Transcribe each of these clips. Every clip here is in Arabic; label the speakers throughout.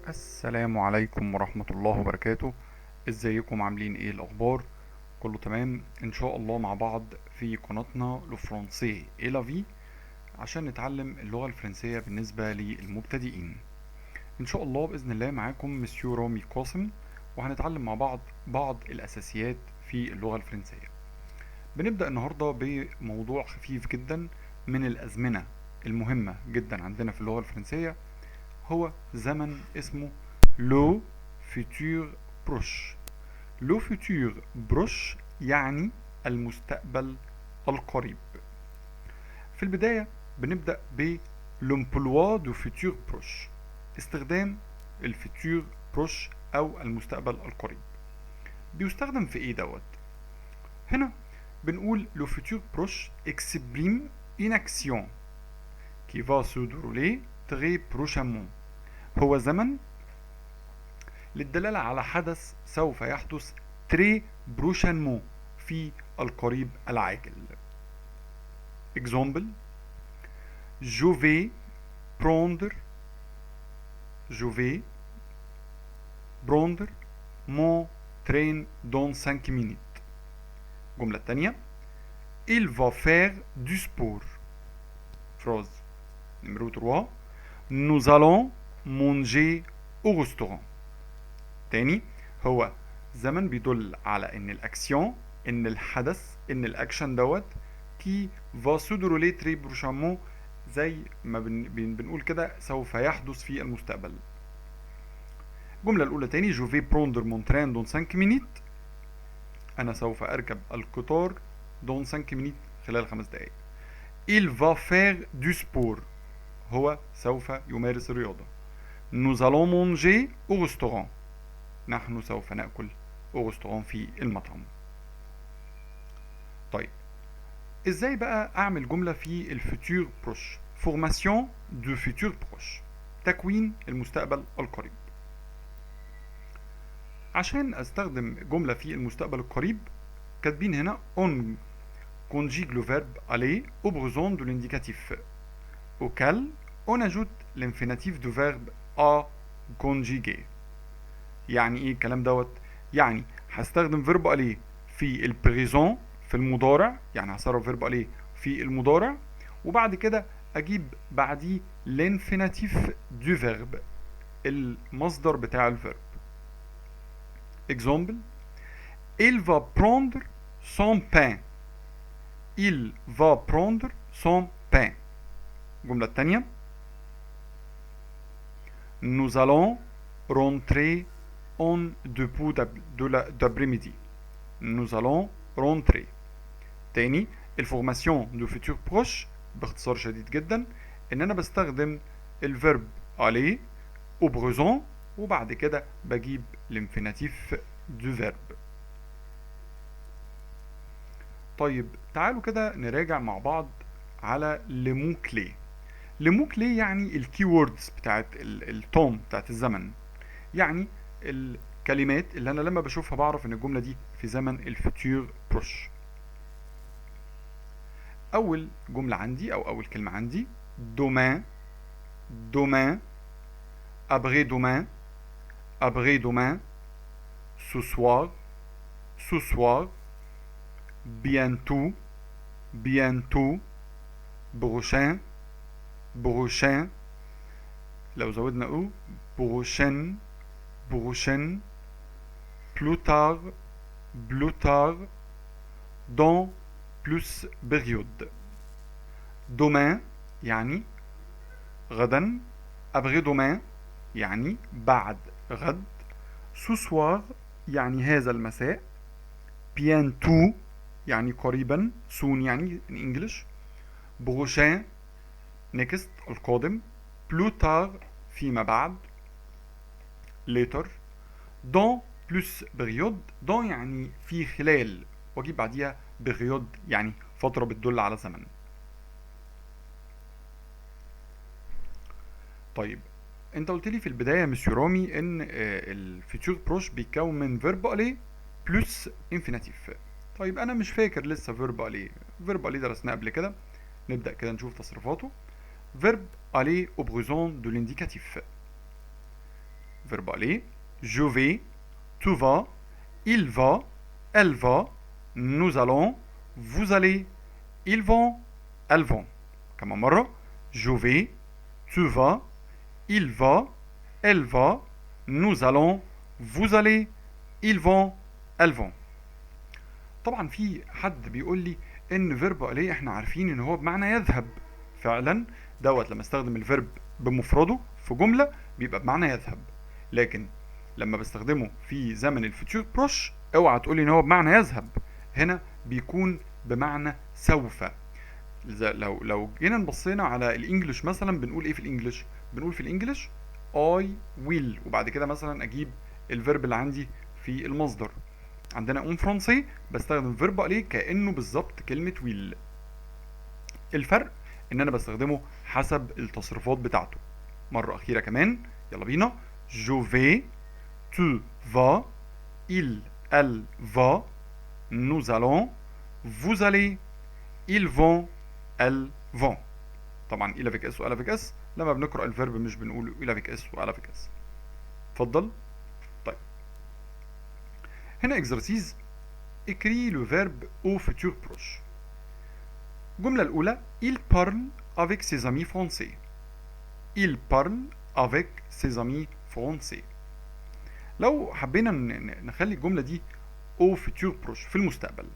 Speaker 1: السلام عليكم ورحمة الله وبركاته. ازيكم؟ عاملين ايه؟ الاخبار؟ كله تمام ان شاء الله مع بعض في قناتنا لو فرونسي اي لا في عشان نتعلم اللغة الفرنسية بالنسبة للمبتدئين. ان شاء الله باذن الله معاكم مسيو رامي قاسم، وهنتعلم مع بعض الاساسيات في اللغة الفرنسية. بنبدأ النهاردة بموضوع خفيف جدا من الازمنة المهمة جدا عندنا في اللغة الفرنسية، هو زمن اسمه لو فيتور بروش. لو فيتور بروش يعني المستقبل القريب. في البداية بنبدأ ب l'emploi du futur proche، استخدام الفيتور بروش أو المستقبل القريب. بيستخدم في إيه دوت؟ هنا بنقول le futur proche exprime une action qui va se dérouler très prochainement. هو زمن للدلالة على حدث سوف يحدث très prochainement في القريب العاجل. Exemple: je vais prendre je vais prendre mon train dans 5 minutes. الجملة الثانية: il va faire du sport. Phrase numéro 3: nous allons manger au restaurant. تاني، هو زمن بيدل على ان الاكسيون، ان الحدث، ان الاكشن دوت كي va se dérouler très prochainement، زي ما بنقول كده سوف يحدث في المستقبل. الجملة الأولى تاني: je vais prendre mon train dans 5 minutes. أنا سوف أركب القطار dans 5 minutes، خلال 5 دقائق. il va faire du sport، هو سوف يمارس الرياضة. nous allons manger au restaurant، نحن سوف نأكل au restaurant في المطعم. طيب، ازاي بقى اعمل جملة في الفيتور بروش؟ فورماسيون دو فيتور بروش، تكوين المستقبل القريب. عشان استخدم جملة في المستقبل القريب كاتبين هنا on conjugue le verbe aller au présent de l'indicatif auquel on ajoute l'infinitif du verbe à conjuguer. يعني ايه الكلام دوت؟ يعني هستخدم فيرب aller في البريزون في المضارع، يعني هصرف فيرب aller في المضارع، وبعد كده اجيب بعديه l'infinitif du verbe، المصدر بتاع الفيرب. Exemple: il va prendre son pain. il va prendre son pain. الجملة الثانية: nous allons rentrer en début d'après-midi. nous allons rentrer. تاني، الفورماسيون دو فيتور بروش باختصار شديد جدا ان انا بستخدم الفيرب aller au présent، وبعد كده بجيب الانفينيتيف دو فيرب. طيب تعالوا كده نراجع مع بعض على لمو كلي. لمو كلي يعني الكي ووردز بتاعت التوم بتاعت الزمن، يعني الكلمات اللي انا لما بشوفها بعرف ان الجمله دي في زمن الفيتور بروش. اول جمله عندي او اول كلمه عندي demain، demain، après demain، après demain، ce soir، ce soir، bientôt، bientôt، prochain، prochain، لو زودنا او prochaine، prochaine، plus tard، plus tard، dans plus période. demain يعني غدا، après demain يعني بعد غد، ce soir يعني هذا المساء، bientôt يعني قريبا، soon يعني in English، prochain next القادم، plus tard فيما بعد later، dans plus période، dans يعني في خلال، واجيب بعديها période يعني فترة بتدل على زمن. طيب انت قلت لي في البدايه يا مسيو رامي ان الفيتور بروش بيتكون من فيرب الي بلس انفينيتيف. طيب انا مش فاكر لسه فيرب الي. فيرب الي درسناه قبل كده، نبدا كده نشوف تصريفاته. فيرب الي او بريزون دو لانديكاتيف. verbe aller. Je vais, tu vas, il va, elle va, nous allons, vous allez, ils vont, elles vont. كمان مرة. Je vais, tu vas, il va, elle va, nous allons, vous allez, ils vont, elles vont. طبعا في حد بيقول لي ان فيرب اليه احنا عارفين ان هو بمعنى يذهب. فعلا دوت لما استخدم الفيرب بمفرده في جملة بيبقى بمعنى يذهب، لكن لما بستخدمه في زمن الفيتور بروش اوعى تقولي ان هو بمعنى يذهب، هنا بيكون بمعنى سوف. لو جينا نبصينا على الانجليش مثلا بنقول ايه في الانجليش؟ بنقول في الانجليش I will، وبعد كده مثلا اجيب الفيرب اللي عندي في المصدر. عندنا اون فرونسي بستخدم فيرب عليه كانه بالظبط كلمه ويل. الفرق ان انا بستخدمه حسب التصريفات بتاعته. مره اخيره كمان، يلا بينا. جو في، tu vas، il elle va، nous allons، vous allez، ils vont elles vont. طبعا il avec s و elle avec s لما بنقرا الفيرب مش بنقول il avec s و elle avec s. اتفضل. طيب هنا exercice écrit le verbe au futur proche. الجملة الأولى il parle avec ses amis français. il parle avec ses amis français. لو حبينا نخلي الجملة دي au futur proche في المستقبل،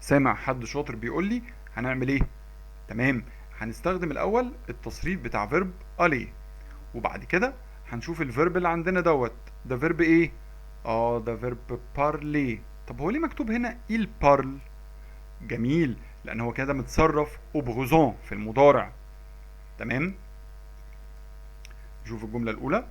Speaker 1: سامع حد شاطر بيقول لي هنعمل ايه؟ تمام، هنستخدم الأول التصريف بتاع فيرب aller، وبعد كده هنشوف الفيرب اللي عندنا دوت ده فيرب ايه؟ ده فيرب parler. طب هو ليه مكتوب هنا il parle؟ جميل، لأن هو كده متصرف au présent في المضارع. تمام؟ نشوف الجملة الأولى.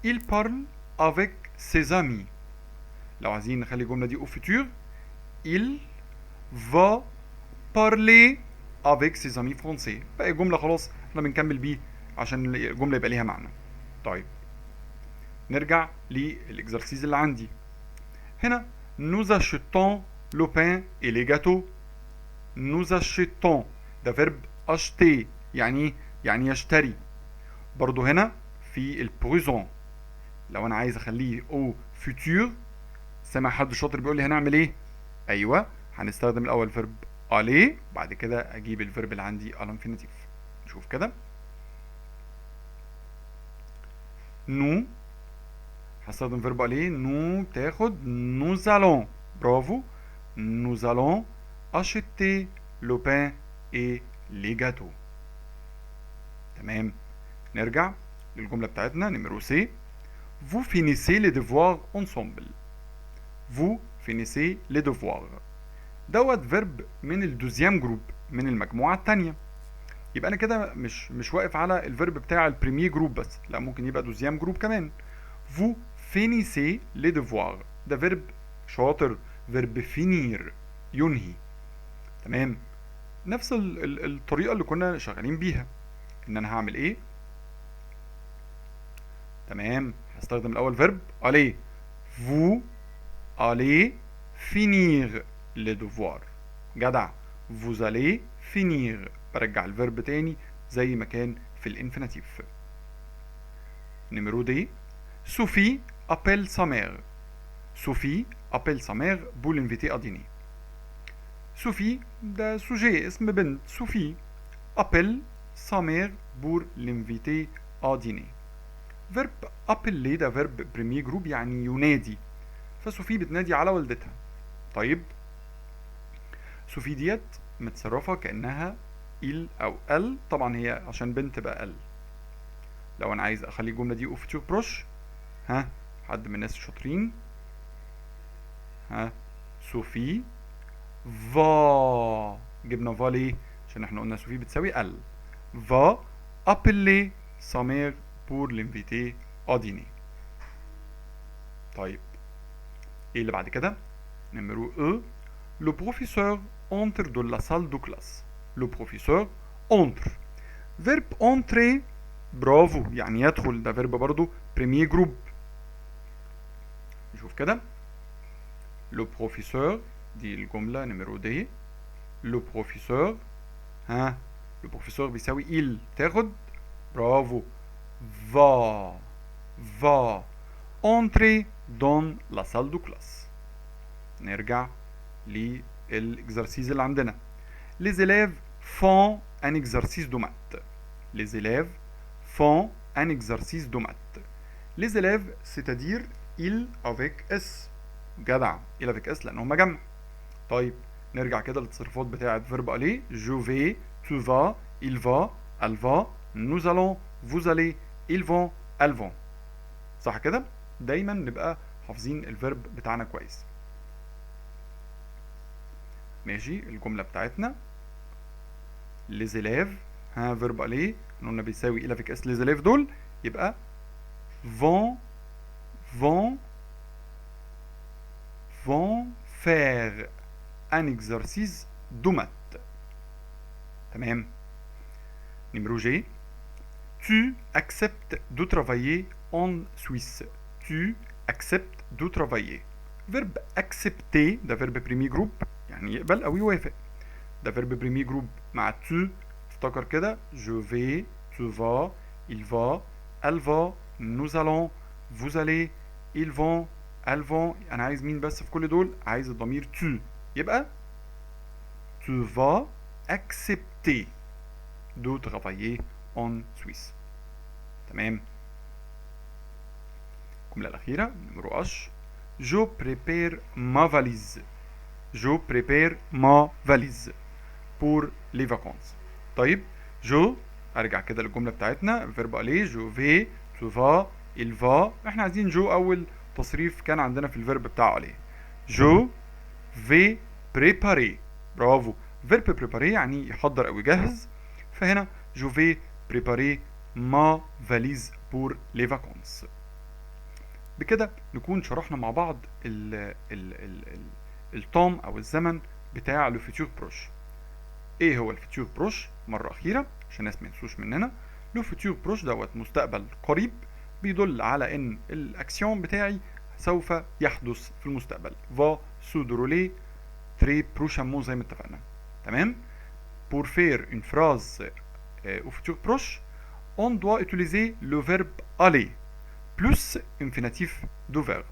Speaker 1: il parle avec ses amis. لو عايزين نخلي الجملة دي au futur il va parler avec ses amis français. باقي الجملة خلاص احنا بنكمل بيه عشان الجملة يبقى ليها معنى. طيب نرجع للإكزرسيز اللي عندي. هنا nous achetons le pain et les gâteaux. nous achetons ده فيرب acheter، يعني يشتري. برضو هنا في البريزون لو انا عايز اخليه au futur، سامع حد شاطر بيقول لي هنعمل ايه؟ ايوه، هنستخدم الاول فيرب aller، بعد كده اجيب الفيرب اللي عندي à l'infinitif. نشوف كده. nous هستخدم فيرب aller، nous تاخد nous allons، برافو. nous allons acheter le pain et les gâteaux. تمام، نرجع للجملة بتاعتنا نمرو سي. vous finissez les devoirs ensemble. vous finissez les devoirs دوت فيرب من الدوزيام جروب، من المجموعة التانية. يبقى أنا كده مش واقف على الفيرب بتاع البريمير جروب بس، لا ممكن يبقى دوزيام جروب كمان. vous finissez les devoirs ده فيرب شاطر، فيرب finir ينهي. تمام، نفس الطريقة اللي كنا شغالين بيها، إن أنا هعمل إيه؟ تمام، هستخدم الأول فيرب aller. vous allez finir les devoirs. جدع، vous allez finir. برجع الفيرب تاني زي ما كان في الانفينيتيف. نمرو دي. Sophie appelle sa mère. Sophie appelle sa mère pour l'inviter à dîner. Sophie ده sujet اسم بنت Sophie appelle sa mère pour l'inviter à dîner. فيرب appeler ده فيرب بريمير جروب يعني ينادي، فسوفي بتنادي على والدتها. طيب سوفي ديت متصرفة كأنها il أو ال، طبعا هي عشان بنت تبقى ال. لو أنا عايز أخلي الجملة دي au futur proche، حد من الناس الشاطرين؟ سوفي va، جبنا va ليه؟ عشان احنا قلنا سوفي بتساوي ال. va appeler sa mère pour l'inviter à dîner. طيب ايه اللي بعد كده؟ نمرو E. le professeur entre dans la salle de classe. le professeur entre. verbe entrer برافو، يعني يدخل، ده فيرب برضو بريمير جروب. نشوف كده. le professeur دي الجملة نمرو دي. le professeur le professeur بيساوي il، تاخد برافو va, va entrer dans la salle de classe. نرجع للإكزرسيز اللي عندنا. Les élèves font un exercice de maths. Les élèves font un exercice de maths. Les élèves, c'est-à-dire ils avec S. جدع، ils avec S لأنهم جمع. طيب نرجع كده للتصرفات بتاعة فيرب aller. Je vais, tu vas, il va, elle va, nous allons, vous allez, ils vont, elles vont. صح كده؟ دايما نبقى حافظين الفيرب بتاعنا كويس. ماشي، الجملة بتاعتنا les élèves، ها فيرب aller قلنا بيساوي il avec S. les élèves دول يبقى vont faire un exercice de maths. تمام. numéro G. Tu acceptes de travailler en Suisse. Tu acceptes de travailler. verbe accepter ده verbe premier group يعني يقبل أو يوافق. ده verbe premier group مع tu افتكر كده je vais, tu vas, il va, elle va, nous allons, vous allez, ils vont, elles vont. أنا عايز مين بس في كل دول؟ عايز الضمير tu. يبقى tu vas accepter de travailler en Suisse. تمام. الجملة الأخيرة numéro H. Je prépare ma valise. Je prépare ma valise pour les vacances. طيب جو ارجع كده للجمله بتاعتنا فيرب aller جو في تو فا il va. احنا عايزين جو اول تصريف كان عندنا في الفيرب بتاع aller. جو في بريباري. برافو. فيرب بريباري يعني يحضر او يجهز. فهنا جو في بريباري ما فاليز بور لي فاكونس. بكده نكون شرحنا مع بعض التام او الزمن بتاع لو فيتور بروش. ايه هو الفيتور بروش؟ مرة أخيرة عشان الناس ما ينسوش مننا. لو فيتور بروش دوت مستقبل قريب بيدل على إن الأكسيون بتاعي سوف يحدث في المستقبل. va se dérouler très prochainement زي ما اتفقنا. تمام؟ pour faire une phrase au futur proche, on doit utiliser le verbe aller plus infinitif du verbe.